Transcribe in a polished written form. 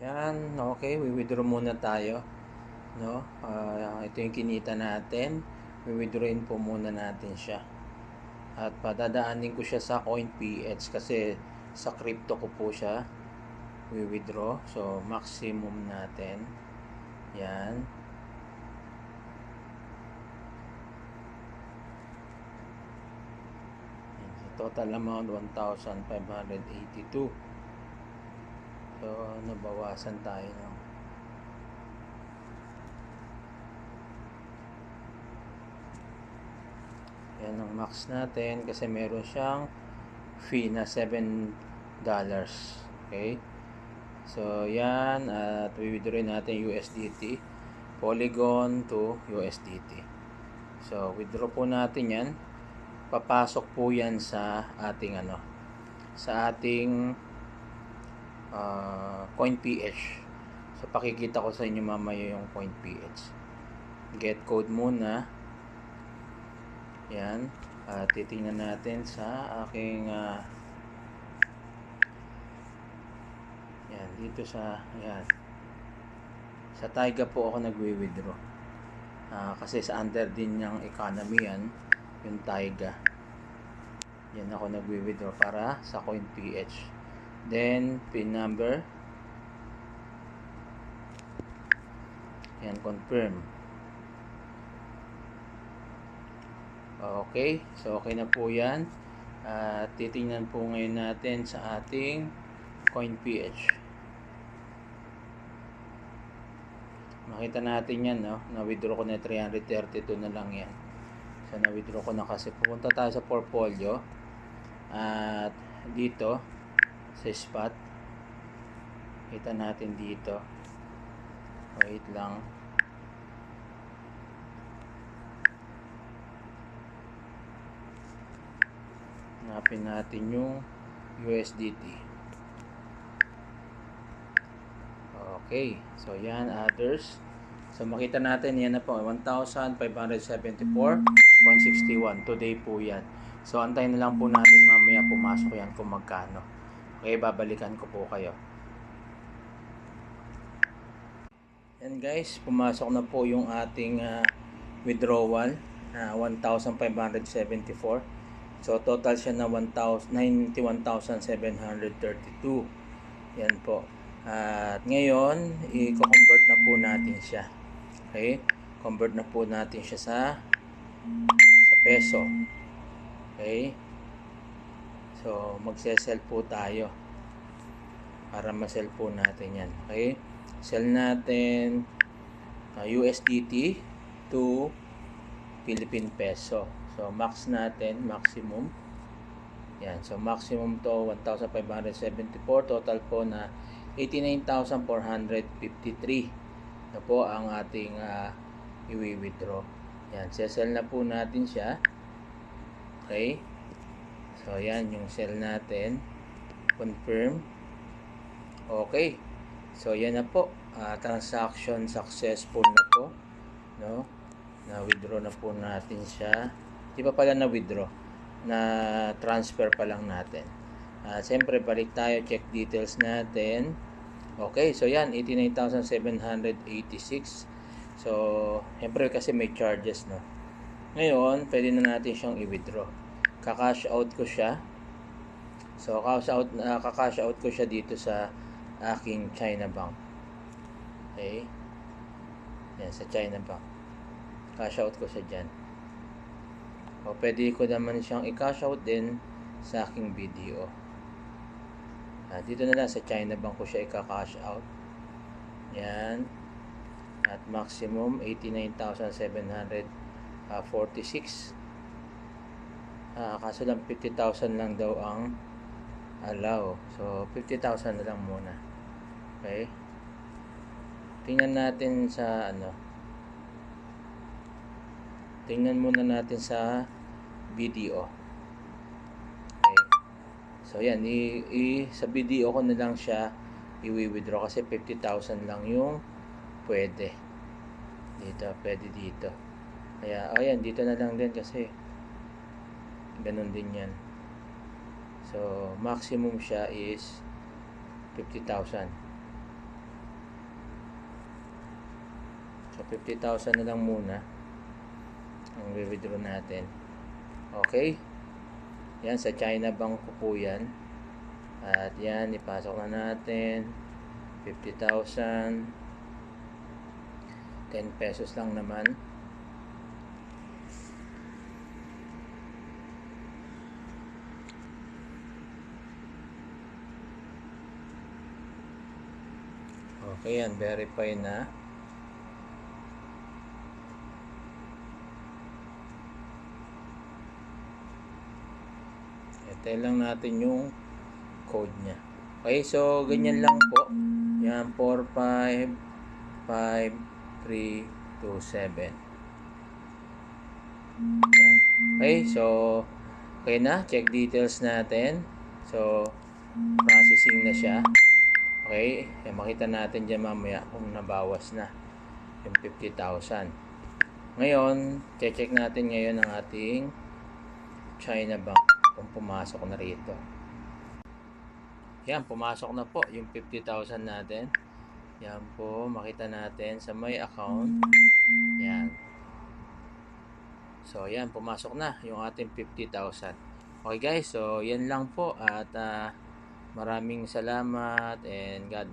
Yan, okay, withdraw muna tayo, no? Ito yung kinita natin. Withdrawin po muna natin siya. At padadaanin ko siya sa CoinPH kasi sa crypto ko po siya withdraw. So, maximum natin. Yan. Total amount 1,582. So, nabawasan tayo ng yan ang max natin kasi meron siyang fee na $7. Okay? So, yan. At withdraw natin USDT. Polygon to USDT. So, withdraw po natin yan. Papasok po yan sa ating CoinPH. So, pakikita ko sa inyo mamaya yung CoinPH. Get code muna. Yan. Titingnan natin sa aking yan, dito sa yan. Sa Taiga po ako nagwi-withdraw. Kasi sa under din ng economy yan, yung Taiga. Yan ako nagwi-withdraw para sa CoinPH. Then, PIN number. Yan, confirm. Okay, so okay na po yan. Titingnan po ngayon natin sa ating CoinPH. Makita natin yan, no? Na-withdraw ko na 332 na lang yan. So, na-withdraw ko na kasi. Pupunta tayo sa portfolio. At dito, sa spot. Kita natin dito. Wait lang. Hanapin natin yung USDT. Okay. So, yan. Others. So, makita natin yan na po. 1,574.61. Today po yan. So, antayin na lang po natin mamaya pumasok yan kung magkano. Okay, babalikan ko po kayo. Yan guys, pumasok na po yung ating withdrawal. 1,574. So, total siya na 91,732. Yan po. At ngayon, i-convert na po natin siya. Okay? Convert na po natin siya sa peso. Okay? So, magse-sell po tayo para ma-sell po natin yan. Okay? Sell natin USDT to Philippine peso. So, max natin, maximum. Yan. So, maximum to 1,574. Total po na 89,453 na po ang ating i-withdraw. Yan. Sell na po natin siya. Okay. So, yan yung sell natin. Confirm. Okay. So, yan na po. Transaction successful na po. No? Na-withdraw na po natin siya. Di pa pala na-withdraw. Na-transfer pa lang natin. Siyempre, balik tayo. Check details natin. Okay. So, yan. 89,786. So, siyempre kasi may charges, no? Ngayon, pwede na natin siyang i-withdraw. Kakash out ko siya. So, kakash out ko siya dito sa aking China Bank. Okay. Yan, sa China Bank. Cash out ko siya dyan. O, pwede ko naman siyang i-cash out din sa aking video. Dito na lang sa China Bank ko siya i-cash out. Yan. At maximum 89,746. Kaso lang 50,000 lang daw ang allow. So, 50,000 na lang muna. Okay. Tingnan natin sa tingnan muna natin sa video. Okay. So, yan. Sa video ko na lang siya i-withdraw kasi 50,000 lang yung pwede. Dito, pwede dito. Kaya, ayan, dito na lang din kasi ganun din yan. So, maximum siya is 50,000. So 50,000 na lang muna ang withdraw natin. Okay, yan sa China Bank ko po yan. At yan, ipasok na natin 50,000, 10 pesos lang naman. Okay, yan, verify na. Ito lang natin yung code niya. Okay, so ganyan lang po. Yan, 455327. Yan. Okay, so okay na, check details natin. So processing na siya. Okay, makita natin dyan mamaya kung nabawas na yung 50,000. Ngayon, check natin ngayon ang ating China Bank kung pumasok na rito. Yan, pumasok na po yung 50,000 natin. Yan po, makita natin sa my account. Yan. So, yan, pumasok na yung ating 50,000. Okay guys, so yan lang po at maraming salamat and God